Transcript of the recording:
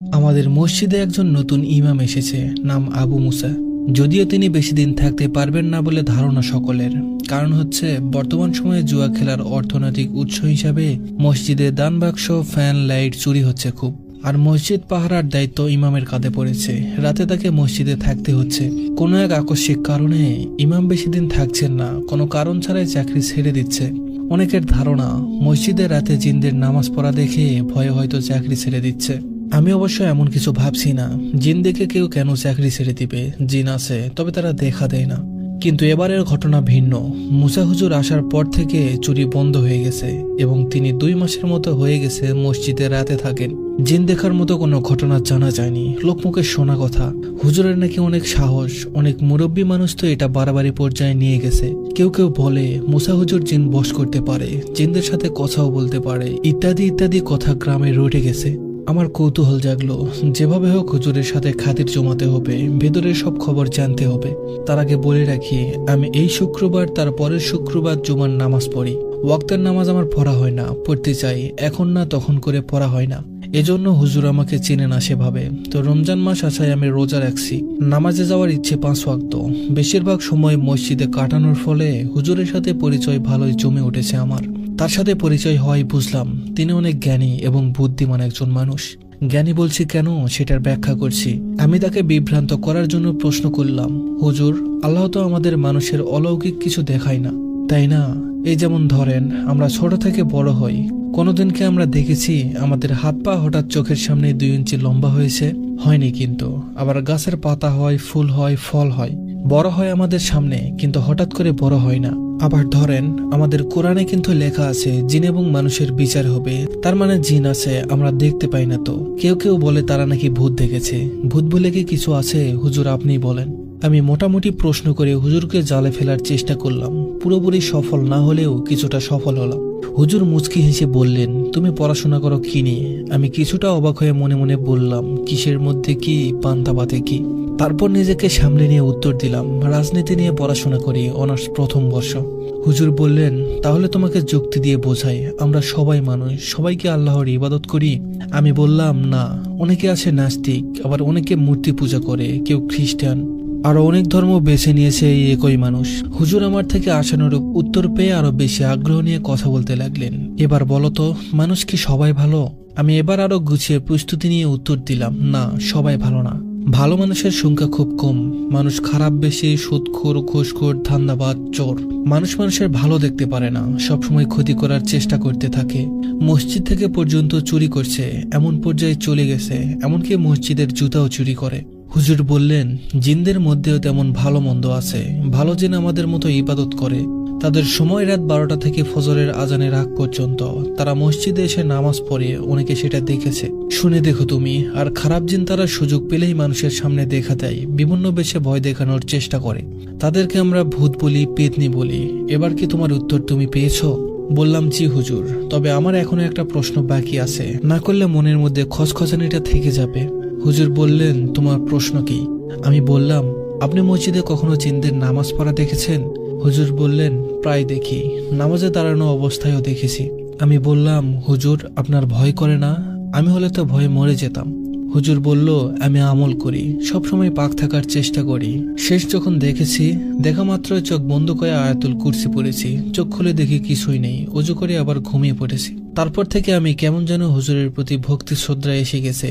আমাদের মসজিদে একজন নতুন ইমাম এসেছে, নাম আবু মুসা। যদিও তিনি বেশি দিন থাকতে পারবেন না বলে ধারণা সকলের। কারণ হচ্ছে বর্তমান সময়ে জুয়া খেলার অর্থনৈতিক উৎস হিসাবে মসজিদে দান বাক্স, ফ্যান, লাইট চুরি হচ্ছে খুব। আর মসজিদ পাহারার দায়িত্ব ইমামের কাঁধে পড়েছে। রাতে তাকে মসজিদে থাকতে হচ্ছে। কোনো এক আকস্মিক কারণে ইমাম বেশি দিন থাকছেন না, কোনো কারণ ছাড়াই চাকরি ছেড়ে দিচ্ছে। অনেকের ধারণা মসজিদে রাতে জিনদের নামাজ পড়া দেখে ভয়ে হয়তো চাকরি ছেড়ে দিচ্ছে। আমি অবশ্য এমন কিছু ভাবছি না। জিন দেখে কেউ কেন চাকরি ছেড়ে দিবে? জিন আছে, তবে তারা দেখা দেয় না। কিন্তু এবারের ঘটনা ভিন্ন। মুসা হুজুর আসার পর থেকে চুরি বন্ধ হয়ে গেছে এবং তিনি 2 মাসের মতো হয়ে গেছে মসজিদে রাতে থাকেন। জিন দেখার মতো কোনো ঘটনা জানা যায়নি, লোকমুখে শোনা কথা। হুজুরের নাকি অনেক সাহস, অনেক মুরব্বী মানুষ তো এটা বাড়াবাড়ি পর্যায়ে নিয়ে গেছে। কেউ কেউ বলে মুসা হুজুর জিন বশ করতে পারে, জিনদের সাথে কথাও বলতে পারে, ইত্যাদি ইত্যাদি কথা গ্রামে রটে গেছে। আমার কৌতূহল জাগলো, যেভাবে হোক হুজুরের সাথে খাতির জমাতে হবে, ভেতরের সব খবর জানতে হবে। তার আগে বলে রাখি, আমি এই শুক্রবার তার পরের শুক্রবার জুমার নামাজ পড়ি। ওয়াক্তের নামাজ আমার পড়া হয় না, পড়তে চাই, এখন না তখন করে পড়া হয় না। এজন্য হুজুর আমাকে চেনে না সেভাবে। তো রমজান মাস আসায় আমি রোজা রাখছি, নামাজে যাওয়ার ইচ্ছে 5 ওয়াক্ত। বেশিরভাগ সময় মসজিদে কাটানোর ফলে হুজুরের সাথে পরিচয় ভালোই জমে উঠেছে আমার। তার সাথে পরিচয় হয় বুঝলাম তিনি অনেক জ্ঞানী এবং বুদ্ধিমান একজন মানুষ। জ্ঞানী বলছি কেন সেটার ব্যাখ্যা করছি। আমি তাকে বিভ্রান্ত করার জন্য প্রশ্ন করলাম, হুজুর, আল্লাহ তো আমাদের মানুষের অলৌকিক কিছু দেখায় না, তাই না? এই যেমন ধরেন, আমরা ছোট থেকে বড় হই, কোনোদিনকে আমরা দেখেছি আমাদের হাত পা হঠাৎ চোখের সামনে 2 ইঞ্চি লম্বা হয়েছে? হয়নি। কিন্তু আবার গাছের পাতা হয়, ফুল হয়, ফল হয়, বড় হয় আমাদের সামনে, কিন্তু হঠাৎ করে বড় হয় না। আবার ধরেন, আমাদের কোরআনে কিন্তু লেখা আছে জিন এবং মানুষের বিচার হবে। তার মানে জিন আছে, আমরা দেখতে পাই না তো। কেউ কেউ বলে তারা নাকি ভূত দেখেছে। ভূত বলে কি কিছু আছে হুজুর, আপনি বলেন? আমি মোটামুটি প্রশ্ন করে হুজুরকে জালে ফেলার চেষ্টা করলাম। পুরোপুরি সফল না হলেও কিছুটা সফল হলাম। হুজুর মুচকি হেসে বললেন, তুমি পড়াশোনা করো কি নিয়ে? আমি কিছুটা অবাক হয়ে মনে মনে বললাম, কিসের মধ্যে কি, পান্তাবাতে কি? তারপর নিজেকে সামলে নিয়ে উত্তর দিলাম, রাজনীতি নিয়ে পড়াশোনা করি, অনার্স 1ম বর্ষ। হুজুর বললেন, তাহলে তোমাকে যুক্তি দিয়ে বোঝাই, আমরা সবাই মানুষ, সবাইকে আল্লাহর ইবাদত করি? আমি বললাম, না, অনেকে আছে নাস্তিক, আবার অনেকে মূর্তি পূজা করে, কেউ খ্রিস্টান, আরো অনেক ধর্ম বেছে নিয়েছে এই একই মানুষ। হুজুর আমার থেকে আশানুরূপ উত্তর পেয়ে আরো বেশি আগ্রহ নিয়ে কথা বলতে লাগলেন। এবার বলো তো, মানুষ কি সবাই ভালো? আমি এবার আরো গুছিয়ে প্রস্তুতি নিয়ে উত্তর দিলাম, না, সবাই ভালো না। ভালো মানুষের সংখ্যা খুব কম। মানুষ খারাপ বেশি, সুদখোর, ঘুষখোর, ধান্দাবাজ, চোর। মানুষ মানুষের ভালো দেখতে পারে না, সবসময় ক্ষতি করার চেষ্টা করতে থাকে। মসজিদ থেকে পর্যন্ত চুরি করছে, এমন পর্যায়ে চলে গেছে, এমনকি মসজিদের জুতাও চুরি করে। হুজুর বললেন, জিনদের মধ্যেও তেমন ভালো মন্দ আছে। ভালো জিন আমাদের মতো ইবাদত করে। তাদের সময় রাত 12টা থেকে ফজরের আজানের আগ পর্যন্ত। তারা মসজিদে এসে নামাজ পড়ে, অনেকে সেটা দেখেছে। শুনে দেখো তুমি। আর খারাপ জিন তারা সুযোগ পেলেই মানুষের সামনে দেখা দেয়, বিভিন্ন বেশে ভয় দেখানোর চেষ্টা করে। তাদেরকে আমরা ভূত বলি, পেতনি বলি। এবার কি তোমার উত্তর তুমি পেয়েছো? বললাম, জি হুজুর, তবে আমার এখনো একটা প্রশ্ন বাকি আছে, না করলে মনের মধ্যে খচখচানিটা থেকে যাবে। হুজুর বললেন, তোমার প্রশ্ন কি? আমি বললাম, আপনি মসজিদে কখনো জিনদের নামাজ পড়া দেখেছেন? হুজুর বললেন, প্রায় দেখি, নামাজে দাঁড়ানো অবস্থায়ও দেখেছি। আমি বললাম, হুজুর, আপনার ভয় করে না? আমি হলে তো ভয়ে মরে যেতাম। হুজুর বলল, আমি আমল করি, সবসময় পাক থাকার চেষ্টা করি। শেষ যখন দেখেছি, দেখা মাত্র চোখ বন্ধ করে আয়াতুল কুরসি পড়েছি। চোখ খুলে দেখি কিছুই নেই, ওযু করে আবার ঘুমিয়ে পড়েছি। তারপর থেকে আমি কেমন যেন হুজুরের প্রতি ভক্তি শ্রদ্ধা এসে গেছে।